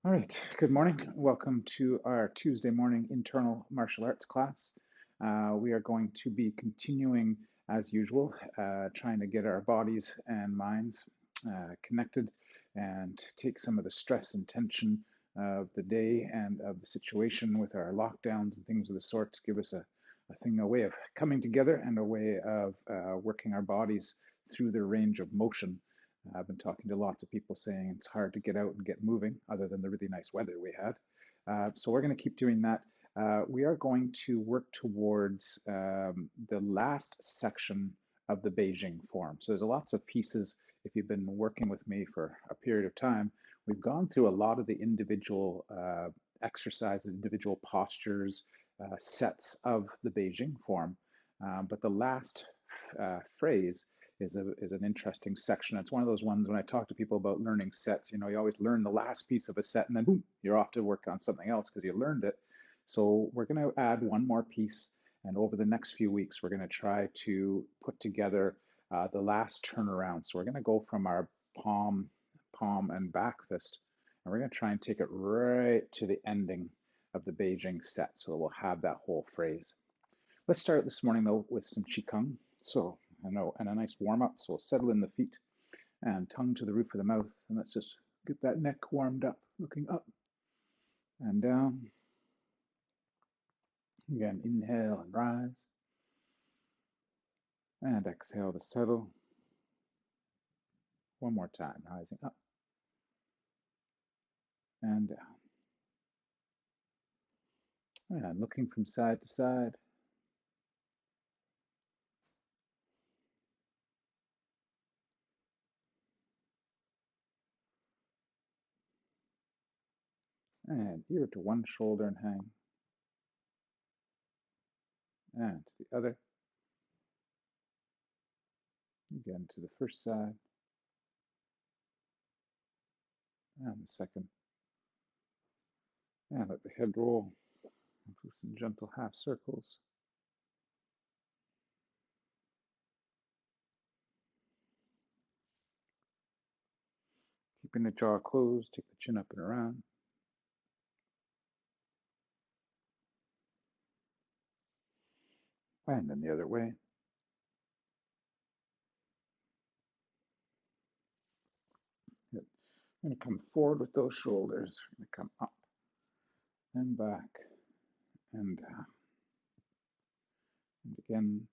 All right, good morning. Welcome to our Tuesday morning internal martial arts class. We are going to be continuing as usual, trying to get our bodies and minds connected and take some of the stress and tension of the day and of the situation with our lockdowns and things of the sort to give us a way of coming together and a way of working our bodies through the range of motion. I've been talking to lots of people saying it's hard to get out and get moving, other than the really nice weather we had. So we're going to keep doing that. We are going to work towards the last section of the Beijing form. So there's lots of pieces. If you've been working with me for a period of time, we've gone through a lot of the individual exercises, individual postures, sets of the Beijing form. But the last phrase is an interesting section. It's one of those ones when I talk to people about learning sets, you always learn the last piece of a set and then boom, you're off to work on something else because you learned it. So we're going to add one more piece, and over the next few weeks, we're going to try to put together the last turnaround. So we're going to go from our palm, and back fist, and we're going to try and take it right to the ending of the Beijing set. So we'll have that whole phrase. Let's start this morning though with some Qigong. So I know, and a nice warm up. So we'll settle in the feet and tongue to the roof of the mouth. And let's just get that neck warmed up, looking up and down. Again, inhale and rise. And exhale to settle. One more time, rising up and down. And looking from side to side. And ear to one shoulder and hang. And to the other. Again to the first side. And the second. And let the head roll. Do some gentle half circles. Keeping the jaw closed, take the chin up and around. And then the other way. Good. We're going to come forward with those shoulders. We're going to come up and back and down. And again.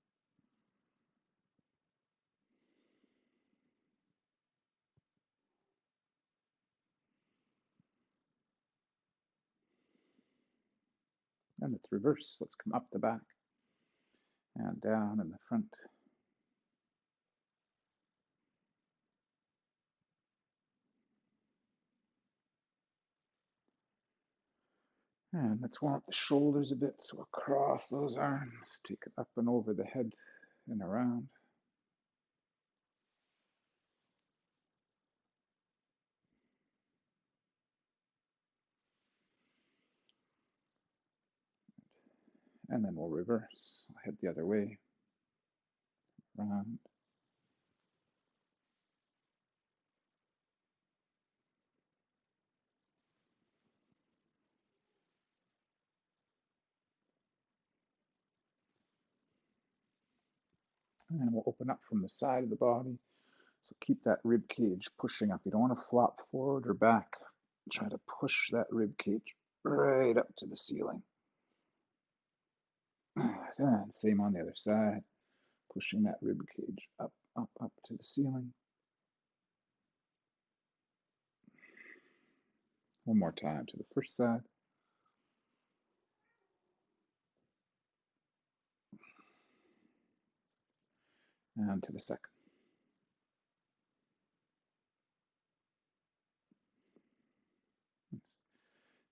And let's reverse. Let's come up the back and down in the front. And let's warm up the shoulders a bit. So we'll cross those arms, take it up and over the head and around. And then we'll reverse. I'll head the other way, around. And we'll open up from the side of the body. So keep that rib cage pushing up. You don't want to flop forward or back. Try to push that rib cage right up to the ceiling. And same on the other side. Pushing that rib cage up, up, up to the ceiling. One more time to the first side. And to the second.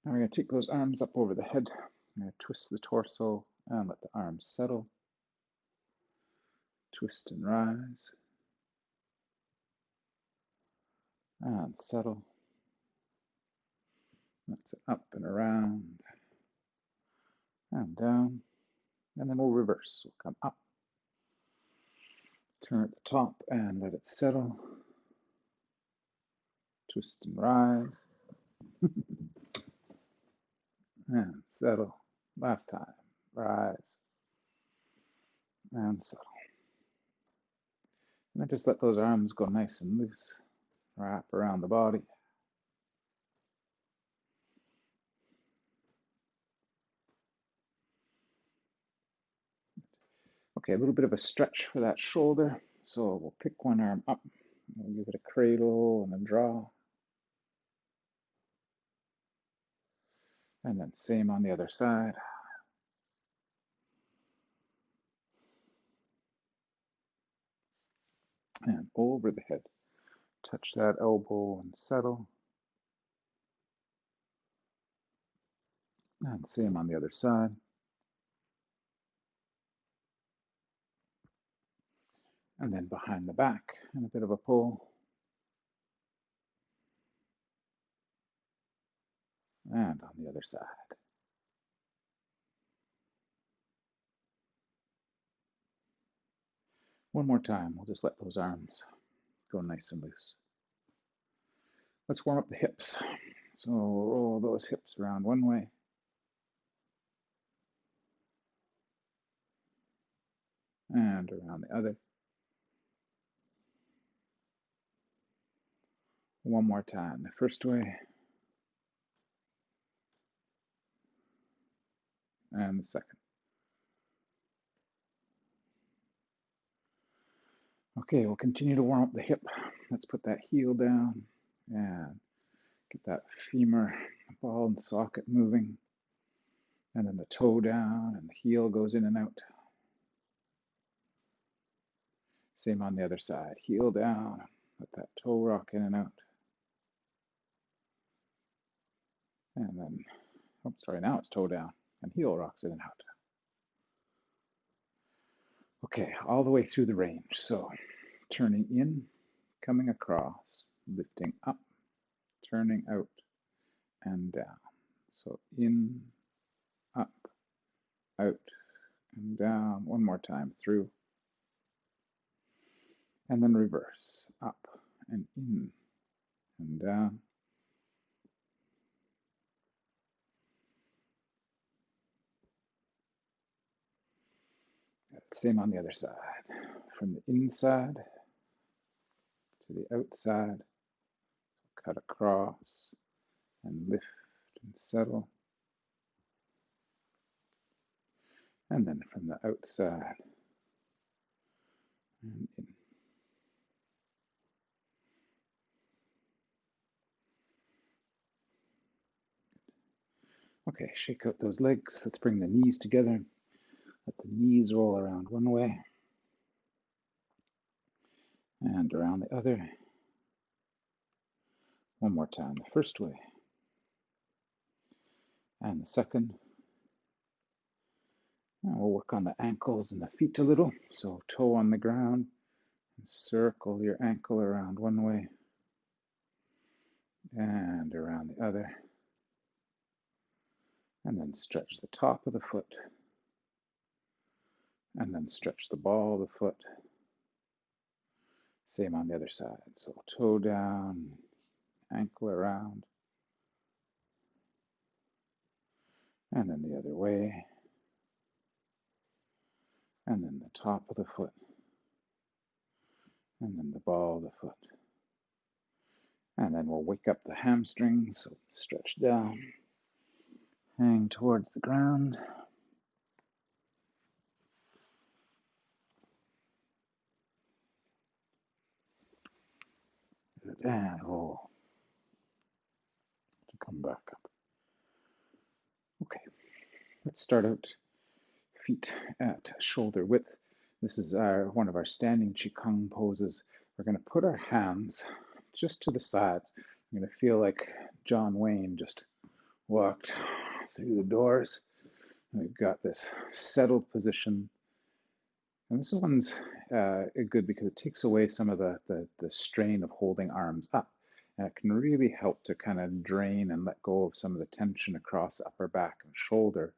Now we're going to take those arms up over the head. I'm going to twist the torso and let the arms settle. Twist and rise. And settle. That's it, up and around. And down. And then we'll reverse. We'll come up. Turn at the top and let it settle. Twist and rise. And settle. Last time. Rise and settle. And then just let those arms go nice and loose. Wrap around the body. Okay, a little bit of a stretch for that shoulder. So we'll pick one arm up. We'll give it a cradle and a draw. And then same on the other side. And over the head. Touch that elbow and settle. And same on the other side. And then behind the back and a bit of a pull. And on the other side. One more time, we'll just let those arms go nice and loose. Let's warm up the hips. So roll those hips around one way. And around the other. One more time, the first way. And the second. Okay, we'll continue to warm up the hip. Let's put that heel down and get that femur ball and socket moving. And then the toe down and the heel goes in and out. Same on the other side. Heel down, let that toe rock in and out. And then, oh, sorry, now it's toe down and heel rocks in and out. Okay, all the way through the range. So turning in, coming across, lifting up, turning out and down. So in, up, out, and down. One more time through. And then reverse, up and in and down. Same on the other side. From the inside to the outside, cut across and lift and settle. And then from the outside and in. Okay, shake out those legs. Let's bring the knees together. Let the knees roll around one way and around the other. One more time, the first way and the second. And we'll work on the ankles and the feet a little. So toe on the ground, circle your ankle around one way and around the other. And then stretch the top of the foot. And then stretch the ball of the foot. Same on the other side. So toe down, ankle around. And then the other way. And then the top of the foot. And then the ball of the foot. And then we'll wake up the hamstrings. So stretch down, hang towards the ground. And roll to come back up. Okay, let's start out feet at shoulder width. This is one of our standing Qigong poses. We're going to put our hands just to the sides. I'm going to feel like John Wayne just walked through the doors. We've got this settled position. And this one's good because it takes away some of the strain of holding arms up. And it can really help to kind of drain and let go of some of the tension across upper back and shoulder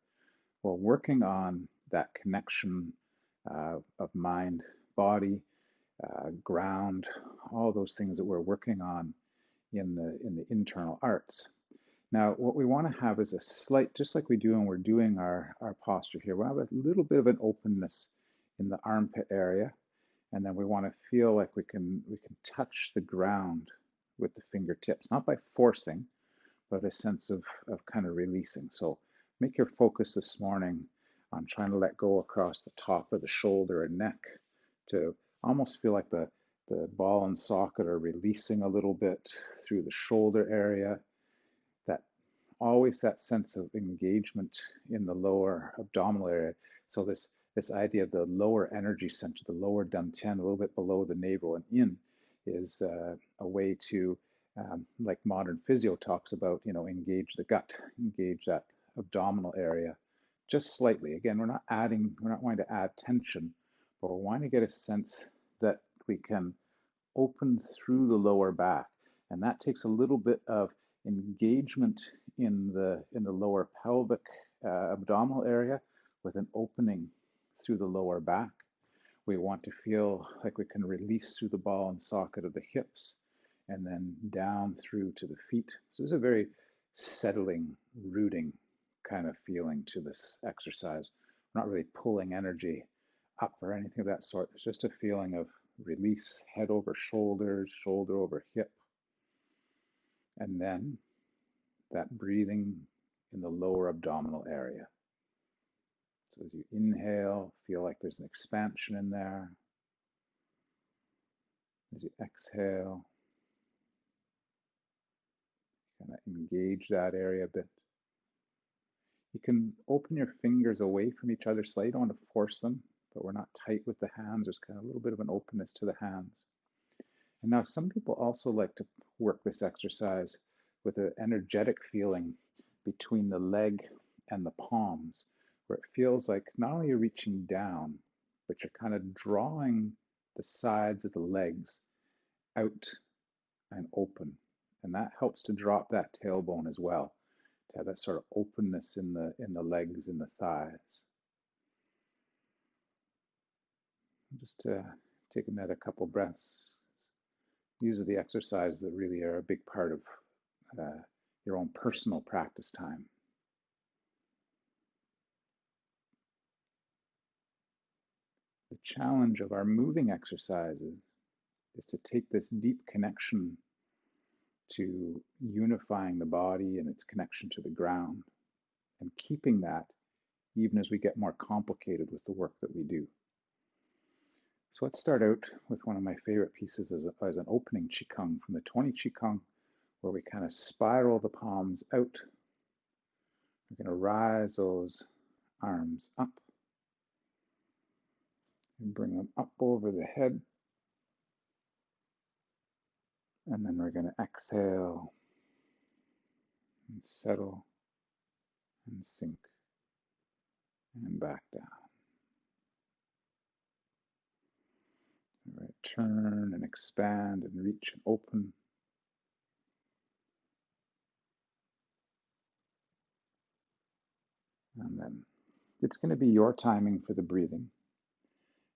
while working on that connection of mind, body, ground, all those things that we're working on in the internal arts. Now, what we want to have is a slight, just like we do when we're doing our posture here, we'll have a little bit of an openness in the armpit area, and then we want to feel like we can touch the ground with the fingertips, not by forcing, but a sense of kind of releasing. So make your focus this morning on trying to let go across the top of the shoulder and neck to almost feel like the ball and socket are releasing a little bit through the shoulder area. That always that sense of engagement in the lower abdominal area. So this idea of the lower energy center, the lower dantian, a little bit below the navel and in, is a way to, like modern physio talks about, engage the gut, engage that abdominal area just slightly. Again, we're not wanting to add tension, but we're wanting to get a sense that we can open through the lower back. And that takes a little bit of engagement in the lower pelvic abdominal area with an opening through the lower back. We want to feel like we can release through the ball and socket of the hips and then down through to the feet. So there's a very settling, rooting kind of feeling to this exercise. We're not really pulling energy up or anything of that sort. It's just a feeling of release, head over shoulders, shoulder over hip, and then that breathing in the lower abdominal area. So as you inhale, feel like there's an expansion in there. As you exhale, kind of engage that area a bit. You can open your fingers away from each other slightly. You don't want to force them, but we're not tight with the hands. There's kind of a little bit of an openness to the hands. And now some people also like to work this exercise with an energetic feeling between the leg and the palms, where it feels like not only you're reaching down, but you're kind of drawing the sides of the legs out and open. And that helps to drop that tailbone as well, to have that sort of openness in the legs and the thighs. Just take another couple breaths. These are the exercises that really are a big part of your own personal practice time. The challenge of our moving exercises is to take this deep connection to unifying the body and its connection to the ground and keeping that even as we get more complicated with the work that we do. So let's start out with one of my favorite pieces as an opening Qigong from the 20 Qigong, where we kind of spiral the palms out. We're going to rise those arms up and bring them up over the head. And then we're going to exhale and settle and sink and back down. All right, turn and expand and reach and open. And then it's going to be your timing for the breathing.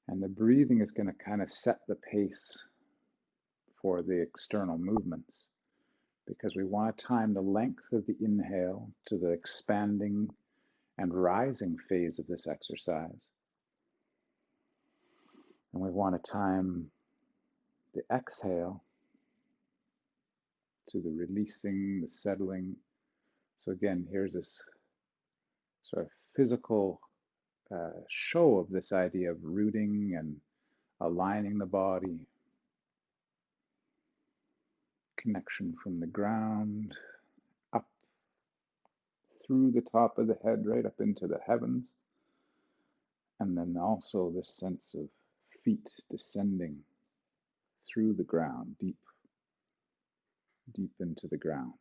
And the breathing is going to kind of set the pace for the external movements, because we want to time the length of the inhale to the expanding and rising phase of this exercise. And we want to time the exhale to the releasing, the settling. So again, here's this sort of physical show of this idea of rooting and aligning the body, connection from the ground, up through the top of the head, right up into the heavens. And then also this sense of feet descending through the ground, deep into the ground.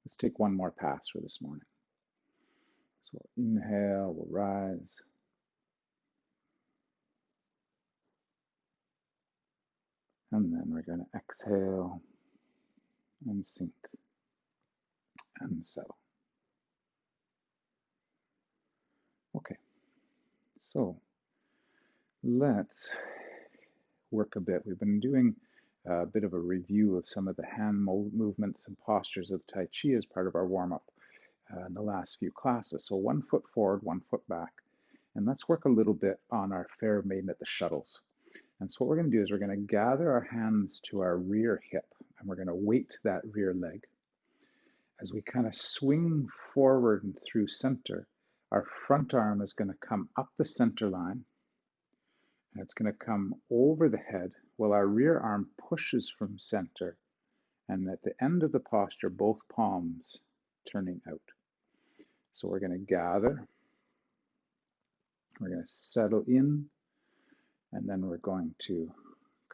Let's take one more pass for this morning. So inhale, we'll rise. And then we're going to exhale and sink and settle. Okay, so let's work a bit. We've been doing a bit of a review of some of the hand movements and postures of Tai Chi as part of our warm-up in the last few classes. So 1 foot forward, 1 foot back. And let's work a little bit on our fair maiden at the shuttles. And so what we're going to do is we're going to gather our hands to our rear hip, and we're going to weight that rear leg. As we kind of swing forward and through center, our front arm is going to come up the center line, and it's going to come over the head while our rear arm pushes from center, and at the end of the posture, both palms turning out. So we're going to gather, we're going to settle in, and then we're going to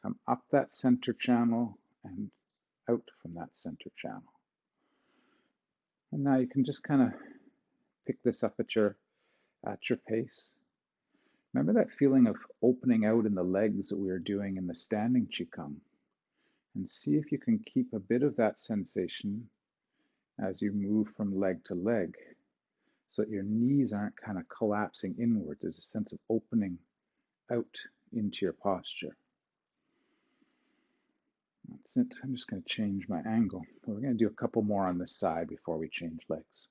come up that center channel and out from that center channel. And now you can just kind of pick this up at your pace. Remember that feeling of opening out in the legs that we were doing in the standing Qigong, and see if you can keep a bit of that sensation as you move from leg to leg, so that your knees aren't kind of collapsing inwards. There's a sense of opening out into your posture. That's it. I'm just going to change my angle. We're going to do a couple more on this side before we change legs.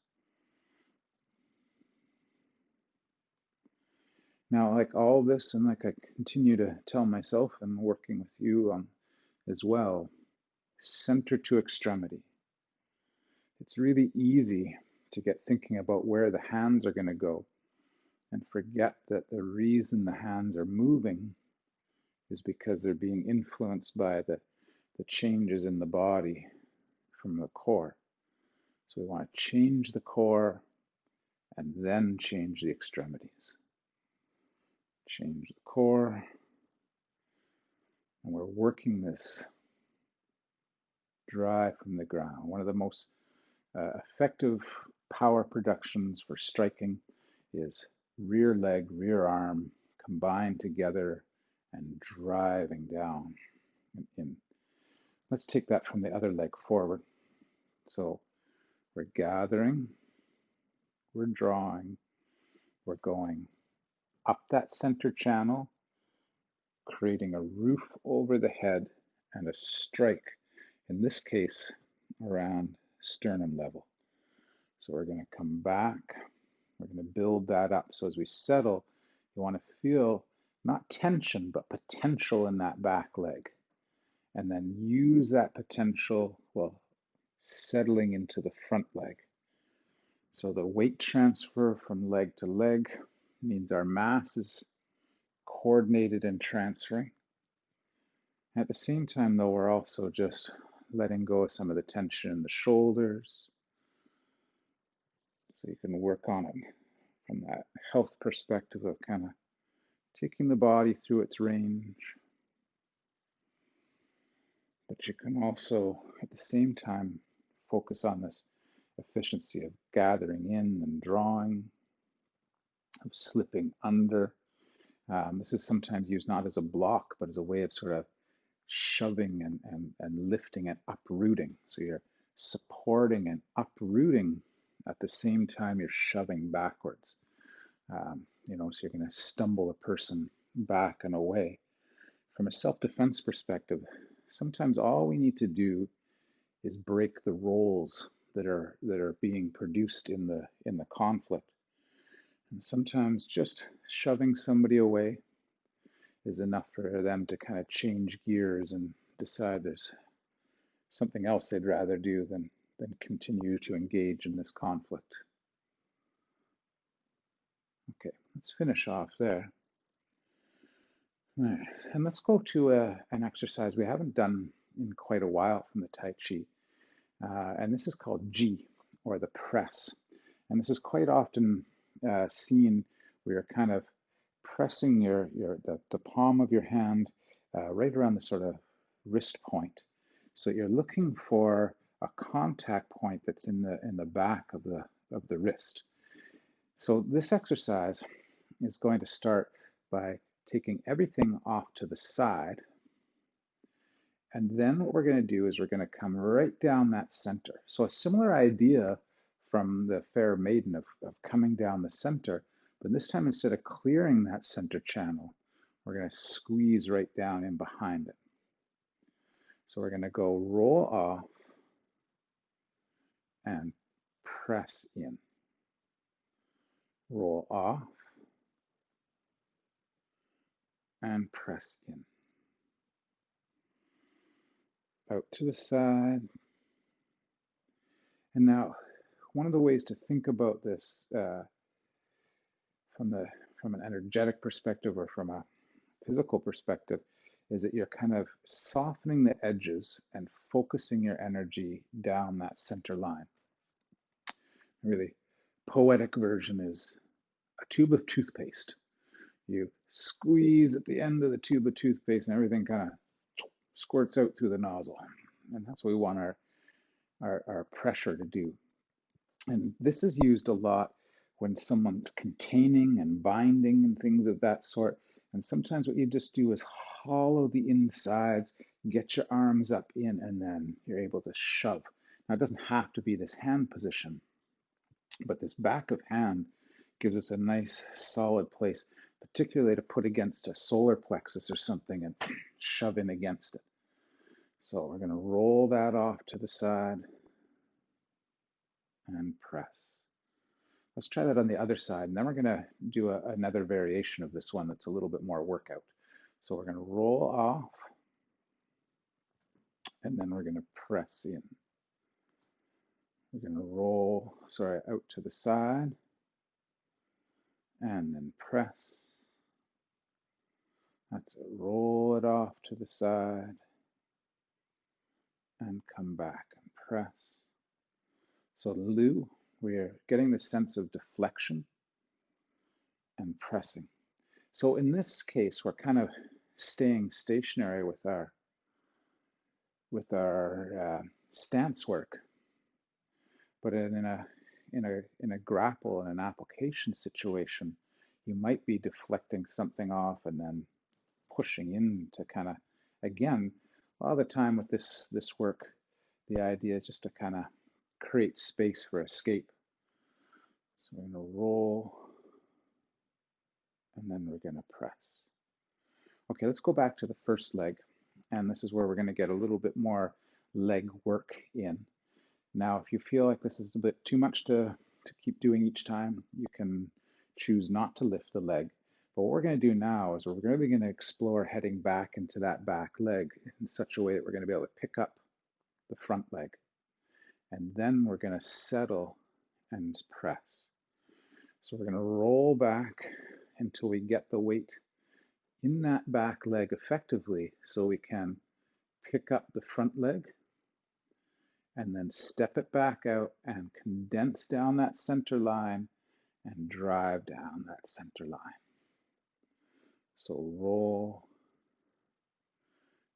Now, like all this, and like I continue to tell myself and working with you as well, center to extremity. It's really easy to get thinking about where the hands are going to go and forget that the reason the hands are moving is because they're being influenced by the changes in the body from the core. So we want to change the core and then change the extremities. Change the core, and we're working this dry from the ground. One of the most effective power productions for striking is rear leg, rear arm combined together and driving down and in. Let's take that from the other leg forward. So we're gathering, we're drawing, we're going up that center channel, creating a roof over the head and a strike, in this case, around sternum level. So we're going to come back, we're going to build that up. So as we settle, you want to feel not tension, but potential in that back leg. And then use that potential, well, settling into the front leg. So the weight transfer from leg to leg means our mass is coordinated and transferring. At the same time, though, we're also just letting go of some of the tension in the shoulders. So you can work on it from that health perspective of kind of taking the body through its range. But you can also, at the same time, focus on this efficiency of gathering in and drawing, of slipping under. This is sometimes used not as a block, but as a way of sort of shoving and lifting and uprooting. So you're supporting and uprooting at the same time you're shoving backwards. So you're going to stumble a person back and away. From a self-defense perspective, sometimes all we need to do is break the roles that are being produced in the conflict. And sometimes just shoving somebody away is enough for them to kind of change gears and decide there's something else they'd rather do than continue to engage in this conflict. Okay, let's finish off there. Nice. And let's go to an exercise we haven't done in quite a while from the Tai Chi. And this is called Ji, or the press. And this is quite often seen where you're kind of pressing the palm of your hand right around the sort of wrist point. So you're looking for a contact point that's in the back of the wrist. So this exercise is going to start by taking everything off to the side. And then what we're going to do is we're going to come right down that center. So a similar idea from the fair maiden of coming down the center, but this time instead of clearing that center channel, we're going to squeeze right down in behind it. So we're going to go roll off and press in. Roll off and press in. Out to the side. And now, one of the ways to think about this from an energetic perspective or from a physical perspective is that you're kind of softening the edges and focusing your energy down that center line. A really poetic version is a tube of toothpaste. You squeeze at the end of the tube of toothpaste and everything kind of squirts out through the nozzle. And that's what we want our pressure to do. And this is used a lot when someone's containing and binding and things of that sort. And sometimes what you just do is hollow the insides, get your arms up in, and then you're able to shove. Now, it doesn't have to be this hand position, but this back of hand gives us a nice solid place, particularly to put against a solar plexus or something and shove in against it. So we're going to roll that off to the side and press. Let's try that on the other side, and then we're going to do another variation of this one that's a little bit more workout. So we're going to roll off, and then we're going to press in. We're going to roll, out to the side, and then press. That's it. Roll it off to the side, and come back and press. So Lou, we're getting the sense of deflection and pressing. So in this case, we're kind of staying stationary with our stance work, but in a grapple and an application situation, you might be deflecting something off and then pushing in to kind of, again, all the time with this work, the idea is just to kind of create space for escape. So we're going to roll, and then we're going to press. Okay, let's go back to the first leg, and this is where we're going to get a little bit more leg work in. Now, if you feel like this is a bit too much to keep doing each time, you can choose not to lift the leg. But what we're going to do now is we're really going to explore heading back into that back leg in such a way that we're going to be able to pick up the front leg. And then we're going to settle and press. So we're going to roll back until we get the weight in that back leg effectively so we can pick up the front leg and then step it back out and condense down that center line and drive down that center line. So roll,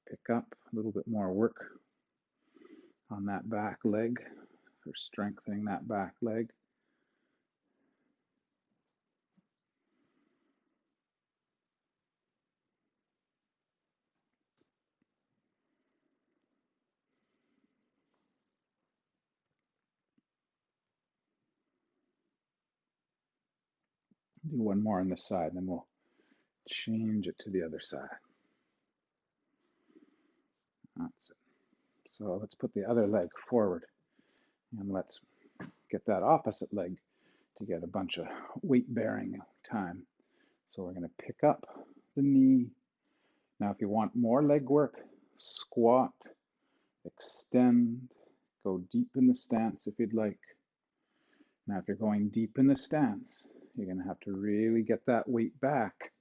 pick up, a little bit more work on that back leg for strengthening that back leg. Do one more on this side, and then we'll change it to the other side. That's it. So let's put the other leg forward, and let's get that opposite leg to get a bunch of weight bearing time. So we're going to pick up the knee. Now, if you want more leg work, squat, extend, go deep in the stance if you'd like. Now, if you're going deep in the stance, you're going to have to really get that weight back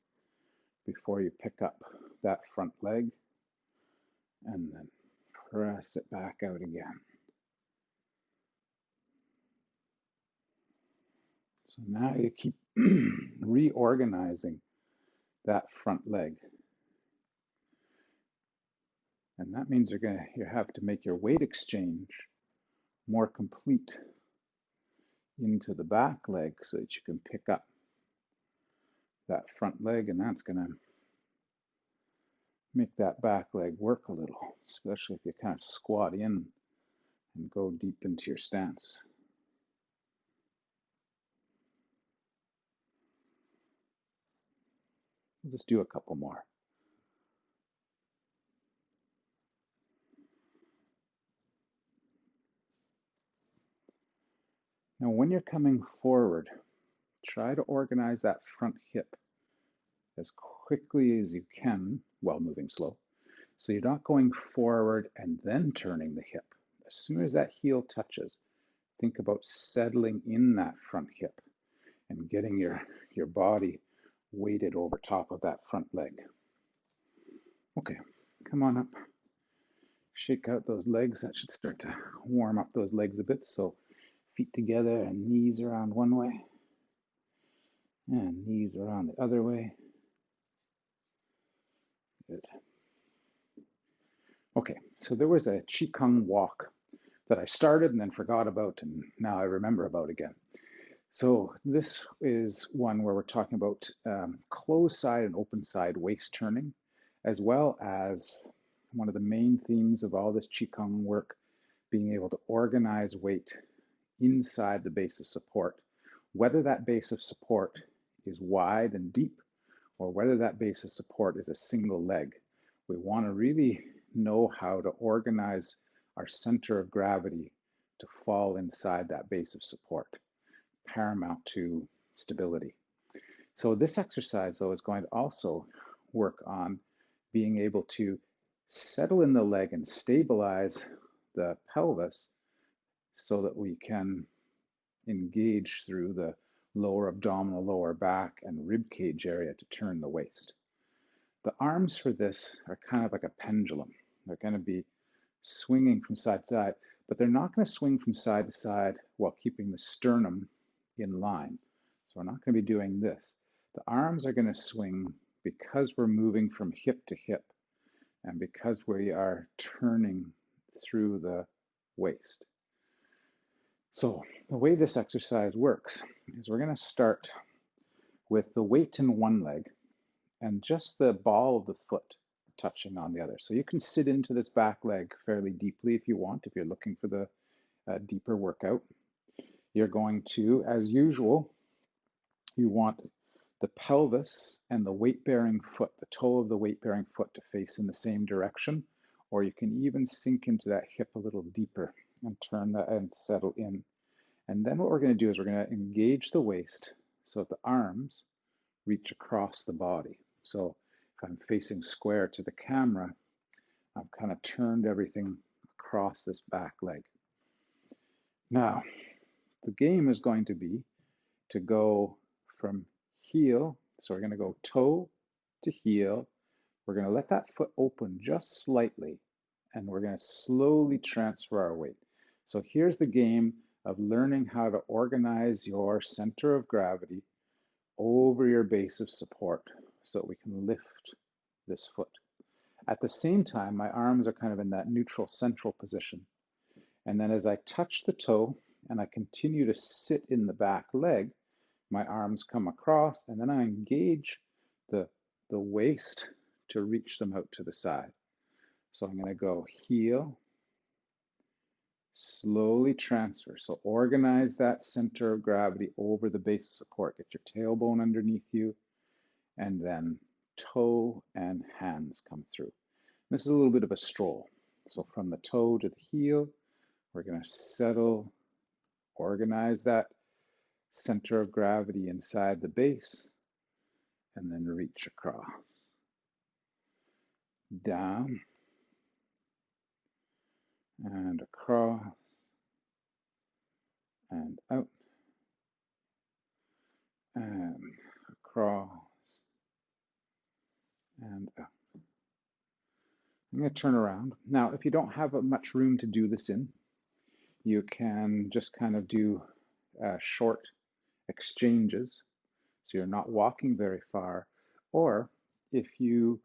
before you pick up that front leg and then press it back out again. So now you keep reorganizing that front leg. And that means you have to make your weight exchange more complete into the back leg so that you can pick up that front leg, and that's going to make that back leg work a little, especially if you kind of squat in and go deep into your stance. We'll just do a couple more. Now, when you're coming forward, try to organize that front hip as quickly as you can while moving slow. So you're not going forward and then turning the hip. As soon as that heel touches, think about settling in that front hip and getting your body weighted over top of that front leg. Okay, come on up. Shake out those legs. That should start to warm up those legs a bit. So feet together and knees around one way and knees around the other way. Good. Okay, so there was a Qigong walk that I started and then forgot about, and now I remember about again. So this is one where we're talking about closed side and open side waist turning, as well as one of the main themes of all this Qigong work, being able to organize weight inside the base of support, whether that base of support is wide and deep or whether that base of support is a single leg. We want to really know how to organize our center of gravity to fall inside that base of support, paramount to stability. So this exercise, though, is going to also work on being able to settle in the leg and stabilize the pelvis so that we can engage through the lower abdominal, lower back, and rib cage area to turn the waist. The arms for this are kind of like a pendulum. They're going to be swinging from side to side, but they're not going to swing from side to side while keeping the sternum in line. So we're not going to be doing this. The arms are going to swing because we're moving from hip to hip and because we are turning through the waist. So the way this exercise works is we're going to start with the weight in one leg and just the ball of the foot touching on the other. So you can sit into this back leg fairly deeply if you want, if you're looking for the deeper workout. You're going to, as usual, you want the pelvis and the weight-bearing foot, the toe of the weight-bearing foot to face in the same direction, or you can even sink into that hip a little deeper and turn that and settle in. And then what we're going to do is we're going to engage the waist so that the arms reach across the body. So if I'm facing square to the camera, I've kind of turned everything across this back leg. Now, the game is going to be to go from heel, so we're going to go toe to heel. We're going to let that foot open just slightly, and we're going to slowly transfer our weight. So here's the game of learning how to organize your center of gravity over your base of support so that we can lift this foot. At the same time, my arms are kind of in that neutral central position. And then as I touch the toe and I continue to sit in the back leg, my arms come across and then I engage the waist to reach them out to the side. So I'm going to go heel, slowly transfer. So organize that center of gravity over the base support. Get your tailbone underneath you, and then toe and hands come through. This is a little bit of a stroll. So from the toe to the heel, we're going to settle, organize that center of gravity inside the base, and then reach across. Down and across and out and across and out. I'm going to turn around. Now, if you don't have much room to do this in, you can just kind of do short exchanges. So you're not walking very far. Or if you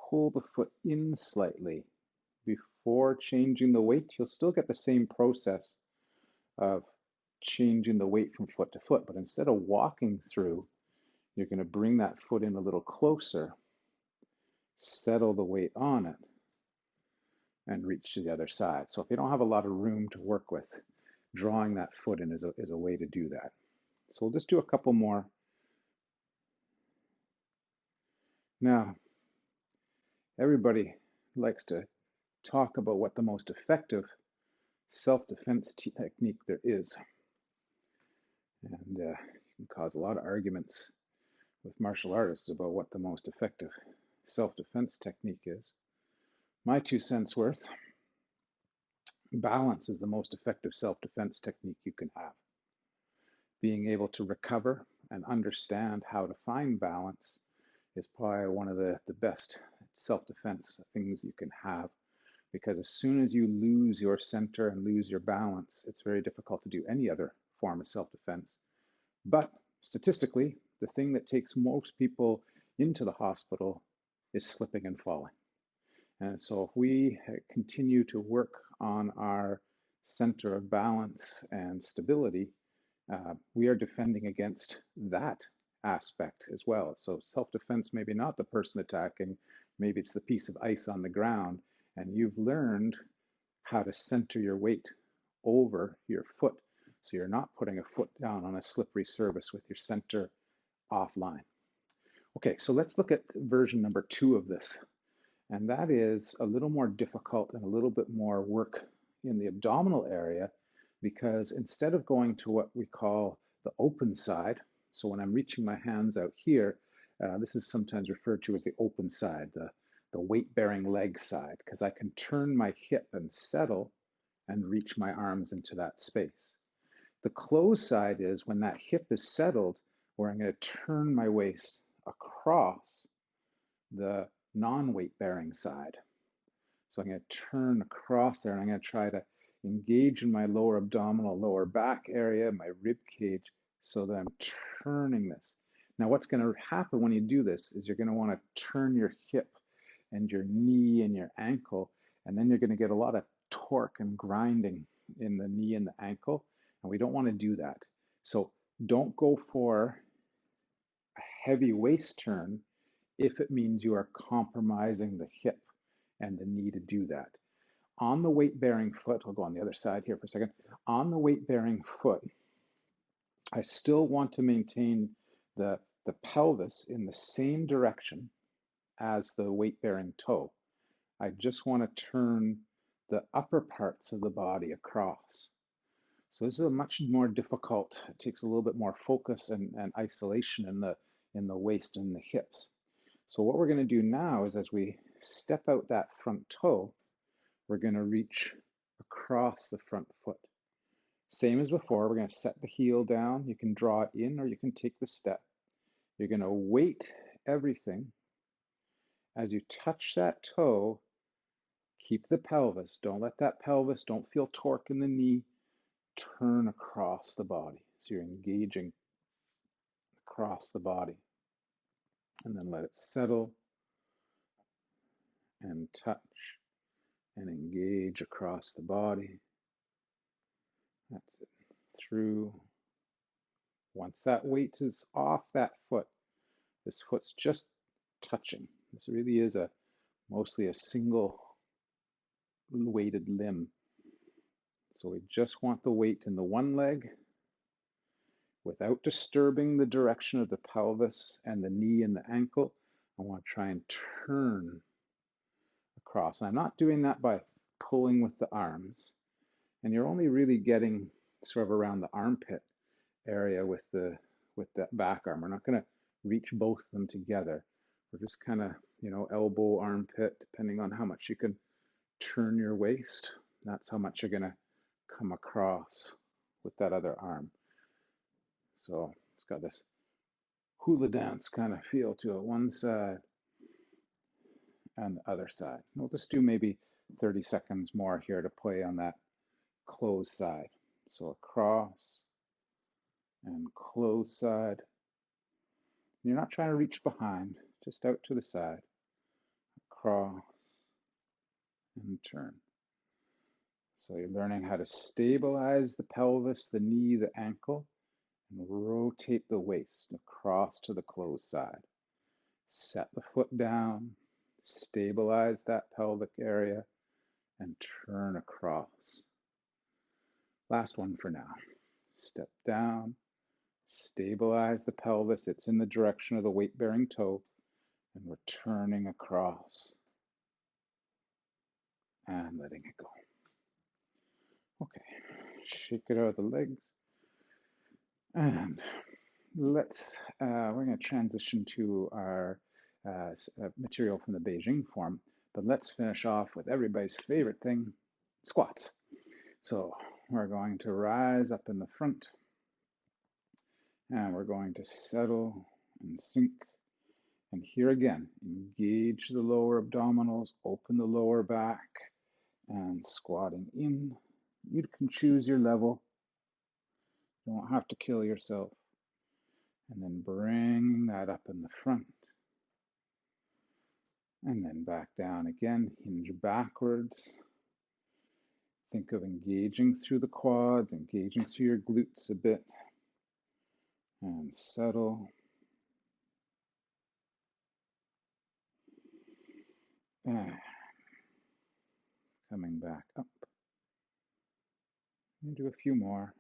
pull the foot in slightly before changing the weight, you'll still get the same process of changing the weight from foot to foot. But instead of walking through, you're going to bring that foot in a little closer, settle the weight on it, and reach to the other side. So if you don't have a lot of room to work with, drawing that foot in is a way to do that. So we'll just do a couple more. Now, everybody likes to talk about what the most effective self-defense technique there is. And you can cause a lot of arguments with martial artists about what the most effective self-defense technique is. My 2 cents worth, balance is the most effective self-defense technique you can have. Being able to recover and understand how to find balance is probably one of the best self-defense things you can have, because as soon as you lose your center and lose your balance, it's very difficult to do any other form of self-defense. But statistically, the thing that takes most people into the hospital is slipping and falling. And so if we continue to work on our center of balance and stability, we are defending against that aspect as well. So self-defense, maybe not the person attacking, maybe it's the piece of ice on the ground, and you've learned how to center your weight over your foot. So you're not putting a foot down on a slippery surface with your center offline. Okay, so let's look at version number 2 of this. And that is a little more difficult and a little bit more work in the abdominal area, because instead of going to what we call the open side, so when I'm reaching my hands out here, this is sometimes referred to as the open side, the weight-bearing leg side, because I can turn my hip and settle and reach my arms into that space. The closed side is when that hip is settled, where I'm going to turn my waist across the non-weight bearing side. So I'm going to turn across there, and I'm going to try to engage in my lower abdominal, lower back area, my rib cage, so that I'm turning this. Now what's going to happen when you do this is you're going to want to turn your hip and your knee and your ankle, and then you're going to get a lot of torque and grinding in the knee and the ankle, and we don't want to do that. So don't go for a heavy waist turn if it means you are compromising the hip and the knee to do that. On the weight-bearing foot, I'll go on the other side here for a second. On the weight-bearing foot, I still want to maintain the pelvis in the same direction as the weight-bearing toe. I just want to turn the upper parts of the body across. So this is a much more difficult, it takes a little bit more focus and isolation in the waist and the hips. So what we're going to do now is, as we step out that front toe, we're going to reach across the front foot. Same as before, we're going to set the heel down. You can draw it in or you can take the step. You're going to weight everything. As you touch that toe, keep the pelvis. Don't let that pelvis, don't feel torque in the knee. Turn across the body. So you're engaging across the body. And then let it settle and touch and engage across the body. That's it. Through. Once that weight is off that foot, this foot's just touching. This really is mostly a single weighted limb. So we just want the weight in the one leg without disturbing the direction of the pelvis and the knee and the ankle. I want to try and turn across. I'm not doing that by pulling with the arms. And you're only really getting sort of around the armpit area with that back arm. We're not going to reach both of them together. We're just kind of, elbow, armpit, depending on how much you can turn your waist. That's how much you're going to come across with that other arm. So it's got this hula dance kind of feel to it, one side and the other side. We'll just do maybe 30 seconds more here to play on that closed side. So across and closed side. You're not trying to reach behind, just out to the side. Across and turn. So you're learning how to stabilize the pelvis, the knee, the ankle, and rotate the waist across to the closed side. Set the foot down, stabilize that pelvic area, and turn across. Last one for now. Step down, stabilize the pelvis. It's in the direction of the weight-bearing toe, and we're turning across and letting it go. Okay, shake it out of the legs. And we're going to transition to our material from the Beijing form, but let's finish off with everybody's favorite thing, squats. So we're going to rise up in the front, and we're going to settle and sink. And here again, engage the lower abdominals, open the lower back, and squatting in. You can choose your level. You don't have to kill yourself. And then bring that up in the front. And then back down again, hinge backwards. Think of engaging through the quads, engaging through your glutes a bit. And settle. And coming back up. And do a few more.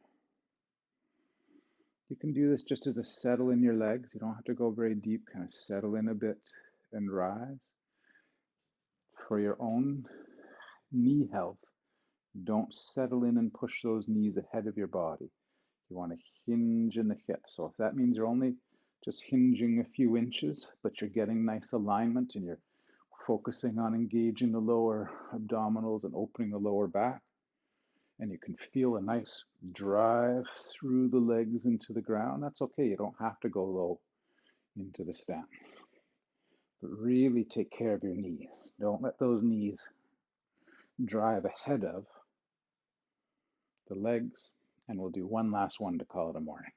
You can do this just as a settle in your legs. You don't have to go very deep, kind of settle in a bit and rise. For your own knee health, don't settle in and push those knees ahead of your body. You want to hinge in the hips. So if that means you're only just hinging a few inches, but you're getting nice alignment and you're focusing on engaging the lower abdominals and opening the lower back, and you can feel a nice drive through the legs into the ground, that's okay. You don't have to go low into the stance. But really take care of your knees. Don't let those knees drive ahead of the legs. And we'll do one last one to call it a morning.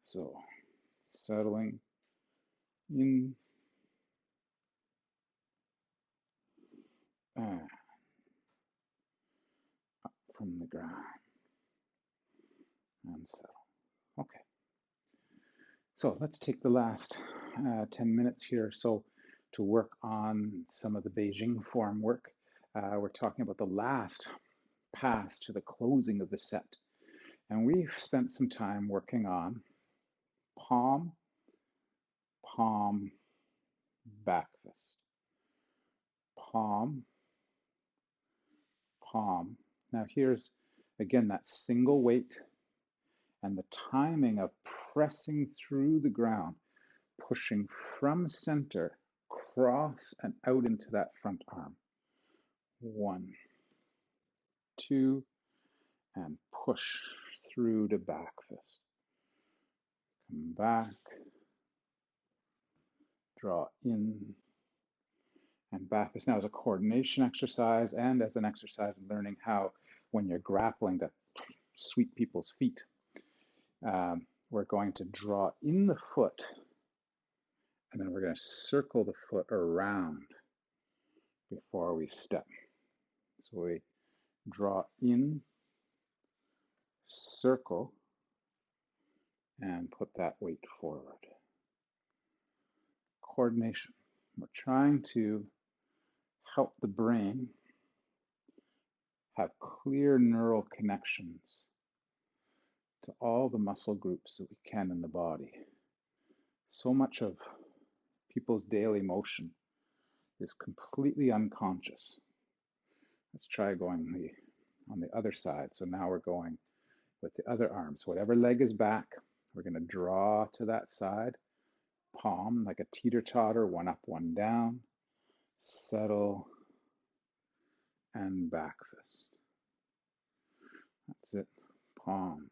So settling in and up from the ground and settle. Okay. So let's take the last 10 minutes here so to work on some of the Beijing form work. We're talking about the last pass to the closing of the set. And we've spent some time working on palm, palm, back fist. Palm, palm. Now here's, again, that single weight and the timing of pressing through the ground, pushing from center, cross and out into that front arm. 1, 2, and push through to back fist. Come back, draw in, and back fist. Now as a coordination exercise and as an exercise in learning how, when you're grappling, to sweep people's feet. We're going to draw in the foot, and then we're going to circle the foot around before we step. So we draw in, circle, and put that weight forward. Coordination. We're trying to help the brain have clear neural connections to all the muscle groups that we can in the body. So much of people's daily motion is completely unconscious. Let's try going on the other side. So now we're going with the other arm. So whatever leg is back, we're going to draw to that side. Palm like a teeter-totter, one up, one down. Settle and back fist. That's it. Palm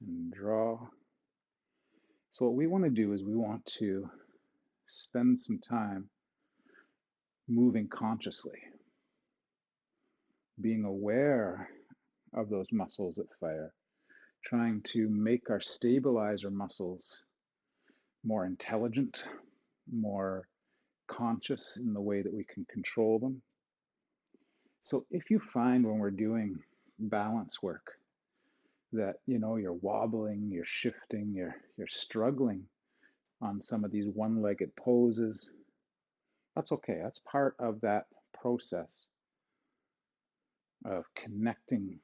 and draw. So what we want to do is we want to spend some time moving consciously, being aware of those muscles that fire, trying to make our stabilizer muscles more intelligent, more conscious in the way that we can control them. So if you find when we're doing balance work that you're wobbling, you're shifting, you're struggling on some of these one-legged poses, that's okay. That's part of that process of connecting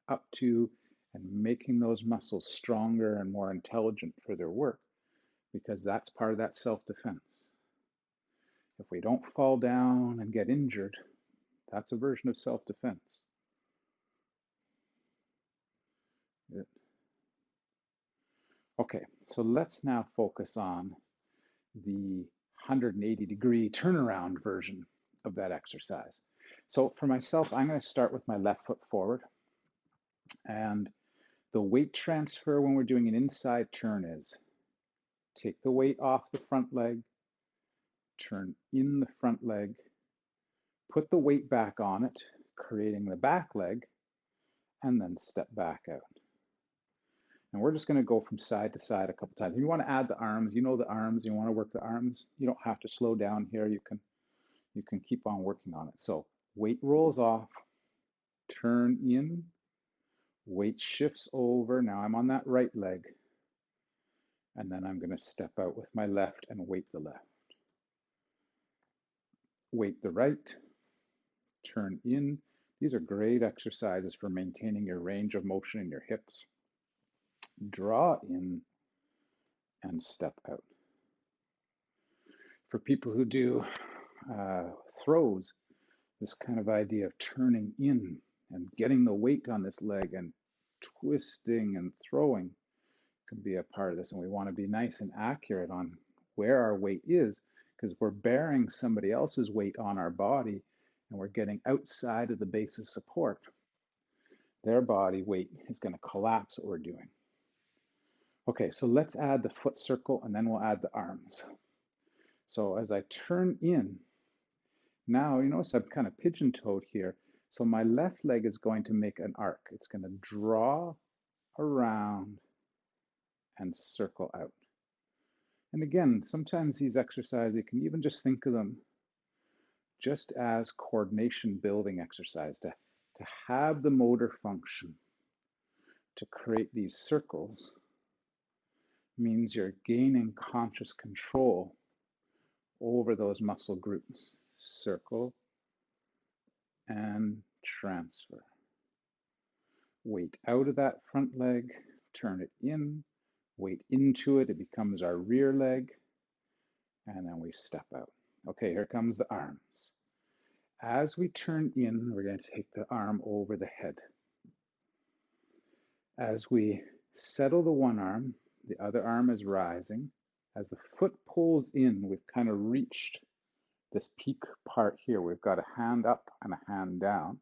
up to and making those muscles stronger and more intelligent for their work, because that's part of that self-defense. If we don't fall down and get injured, that's a version of self-defense. Okay, so let's now focus on the 180-degree turnaround version of that exercise. So for myself, I'm going to start with my left foot forward. And the weight transfer when we're doing an inside turn is take the weight off the front leg, turn in the front leg, put the weight back on it, creating the back leg, and then step back out. And we're just going to go from side to side a couple times. If you want to add the arms, you know the arms, you want to work the arms, you don't have to slow down here. You can keep on working on it. So weight rolls off, turn in, weight shifts over. Now I'm on that right leg. And then I'm going to step out with my left and weight the left. Weight the right, turn in. These are great exercises for maintaining your range of motion in your hips. Draw in and step out. For people who do throws, this kind of idea of turning in and getting the weight on this leg and twisting and throwing can be a part of this. And we want to be nice and accurate on where our weight is, because we're bearing somebody else's weight on our body and we're getting outside of the base of support. Their body weight is going to collapse what we're doing. Okay, so let's add the foot circle and then we'll add the arms. So as I turn in, now you notice I'm kind of pigeon-toed here. So my left leg is going to make an arc. It's going to draw around and circle out. And again, sometimes these exercises, you can even just think of them just as coordination building exercise, to have the motor function to create these circles means you're gaining conscious control over those muscle groups. Circle and transfer. Weight out of that front leg, turn it in, weight into it, it becomes our rear leg, and then we step out. Okay, here comes the arms. As we turn in, we're going to take the arm over the head. As we settle the one arm, the other arm is rising. As the foot pulls in, we've kind of reached this peak part here. We've got a hand up and a hand down.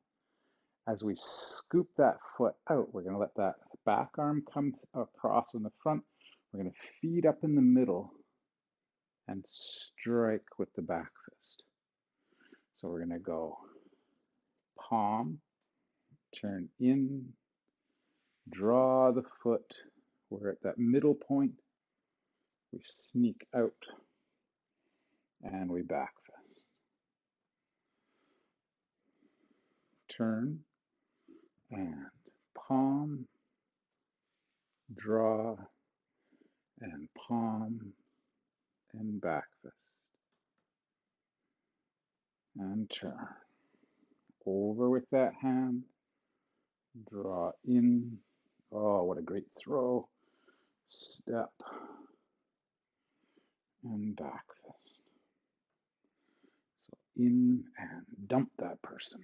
As we scoop that foot out, we're going to let that back arm come across in the front. We're going to feed up in the middle and strike with the back fist. So we're going to go palm, turn in, draw the foot. We're at that middle point. We sneak out and we back fist. Turn and palm, draw and palm and back fist. And turn. Over with that hand, draw in. Oh, what a great throw. Step and back fist. So in and dump that person.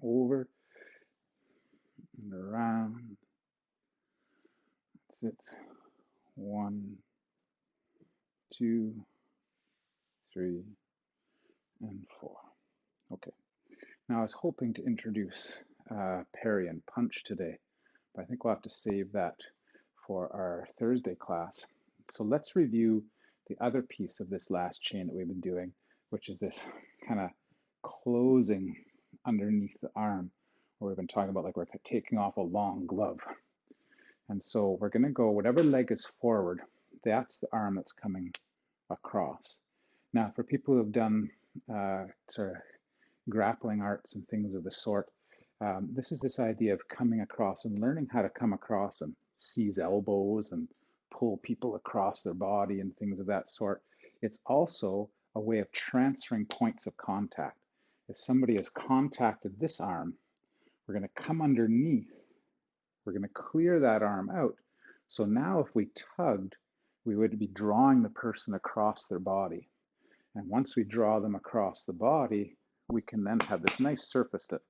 Over and around. That's it. 1, 2, 3, and 4. Okay. Now I was hoping to introduce parry and punch today, but I think we'll have to save that for our Thursday class. So let's review the other piece of this last chain that we've been doing, which is this kind of closing underneath the arm, where we've been talking about like we're taking off a long glove. And so we're going to go whatever leg is forward, that's the arm that's coming across. Now for people who have done sort of grappling arts and things of the sort, this is this idea of coming across and learning how to come across and seize elbows and pull people across their body and things of that sort. It's also a way of transferring points of contact. If somebody has contacted this arm, we're going to come underneath, we're going to clear that arm out. So now if we tugged, we would be drawing the person across their body. And once we draw them across the body, we can then have this nice surface to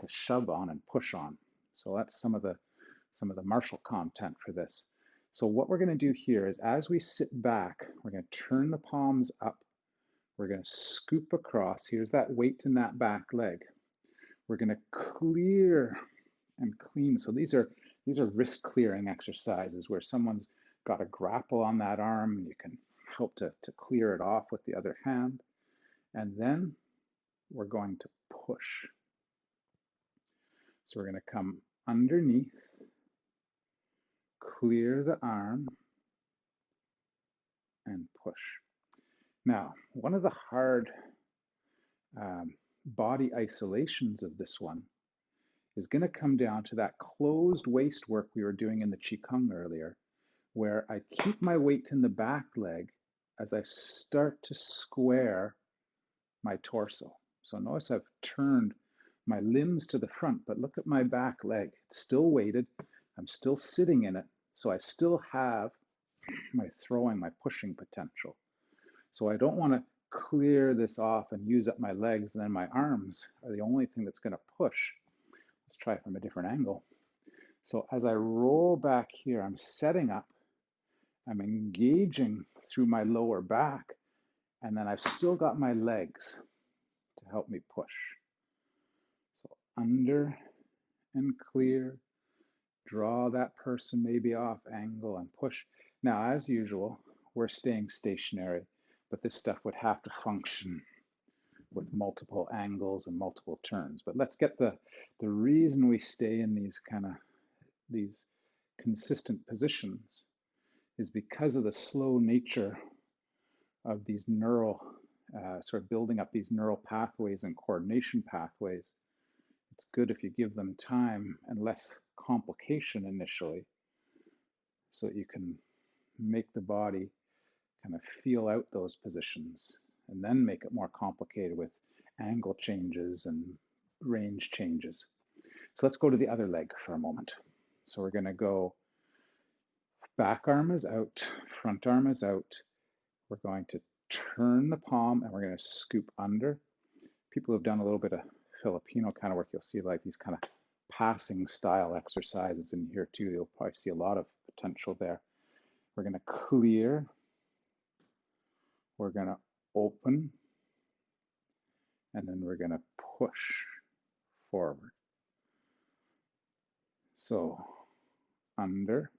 shove on and push on. So that's some of the martial content for this. So what we're going to do here is as we sit back, we're going to turn the palms up. We're going to scoop across. Here's that weight in that back leg. We're going to clear and clean. So these are wrist clearing exercises where someone's got a grapple on that arm and you can help to clear it off with the other hand. And then we're going to push. So we're going to come underneath, clear the arm, and push. Now, one of the hard body isolations of this one is going to come down to that closed waist work we were doing in the Qigong earlier, where I keep my weight in the back leg as I start to square my torso. So notice I've turned my limbs to the front, but look at my back leg. It's still weighted. I'm still sitting in it. So I still have my throwing, my pushing potential. So I don't want to clear this off and use up my legs, and then my arms are the only thing that's going to push. Let's try it from a different angle. So as I roll back here, I'm setting up, I'm engaging through my lower back, and then I've still got my legs to help me push. So under and clear, draw that person maybe off angle and push. Now, as usual, we're staying stationary, but this stuff would have to function with multiple angles and multiple turns. But let's get the reason we stay in these consistent positions is because of the slow nature of these neural, sort of building up these neural pathways and coordination pathways. It's good if you give them time and less complication initially so that you can make the body kind of feel out those positions and then make it more complicated with angle changes and range changes. So let's go to the other leg for a moment. So we're going to go back arm is out, front arm is out. We're going to turn the palm and we're going to scoop under. People who've done a little bit of Filipino kind of work, you'll see like these kind of passing style exercises in here too. You'll probably see a lot of potential there. We're going to clear. We're going to open. And then we're going to push forward. So under,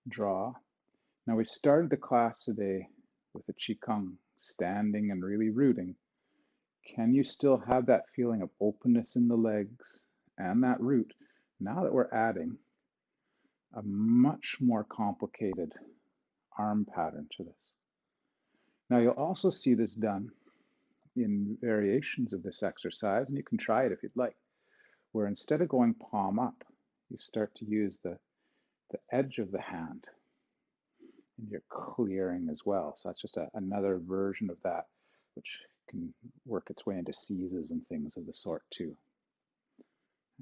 draw. Now we started the class today with a Qigong, standing and really rooting. Can you still have that feeling of openness in the legs and that root now that we're adding a much more complicated arm pattern to this? Now you'll also see this done in variations of this exercise, and you can try it if you'd like, where instead of going palm up, you start to use the edge of the hand and you're clearing as well. So that's just another version of that, which can work its way into seizes and things of the sort too.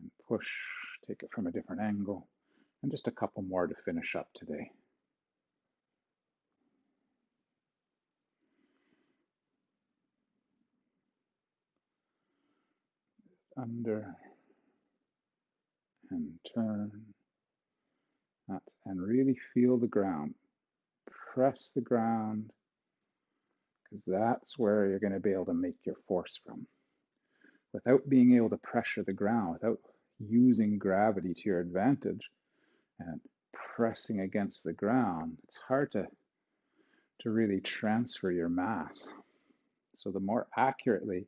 And push, take it from a different angle, and just a couple more to finish up today. Under and turn. And really feel the ground. Press the ground, because that's where you're going to be able to make your force from. Without being able to pressure the ground, without using gravity to your advantage and pressing against the ground, it's hard to really transfer your mass. So the more accurately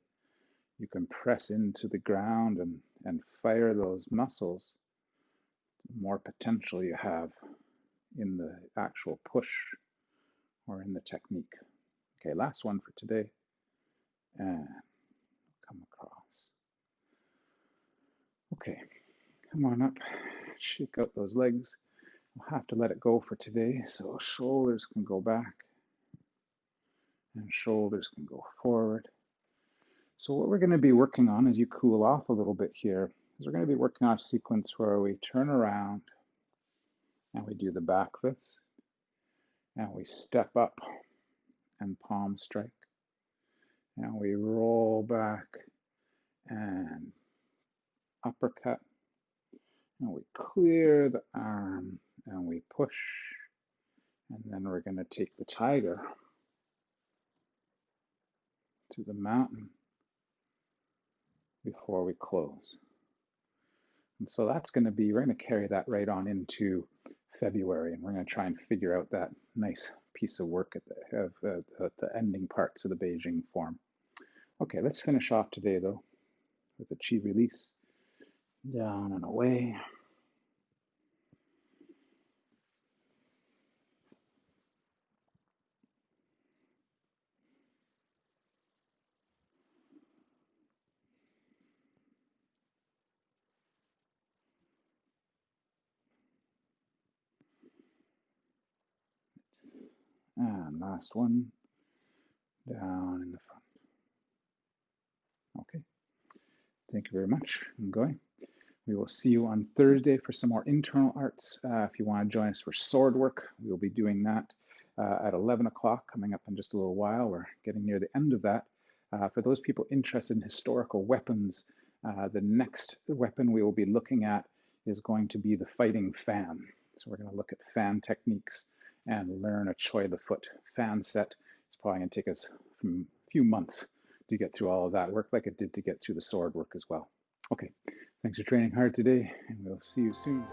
you can press into the ground and fire those muscles, the more potential you have in the actual push or in the technique. Okay, last one for today. And come across. Okay, come on up, shake out those legs. We'll have to let it go for today, so shoulders can go back and shoulders can go forward. So what we're going to be working on as you cool off a little bit here is we're going to be working on a sequence where we turn around and we do the back fist and we step up and palm strike and we roll back and uppercut and we clear the arm and we push, and then we're going to take the tiger to the mountain before we close. And so that's going to be, we're going to carry that right on into February, and we're going to try and figure out that nice piece of work at the ending parts of the Beijing form. Okay, let's finish off today though with the chi release. Down and away. And last one, down in the front. Okay, thank you very much. I'm going. We will see you on Thursday for some more internal arts. If you want to join us for sword work, we'll be doing that at 11 o'clock, coming up in just a little while. We're getting near the end of that. For those people interested in historical weapons, the next weapon we will be looking at is going to be the fighting fan. So we're going to look at fan techniques and learn a Choi the Foot fan set. It's probably going to take us a few months to get through all of that work, like it did to get through the sword work as well. Okay, thanks for training hard today, and we'll see you soon.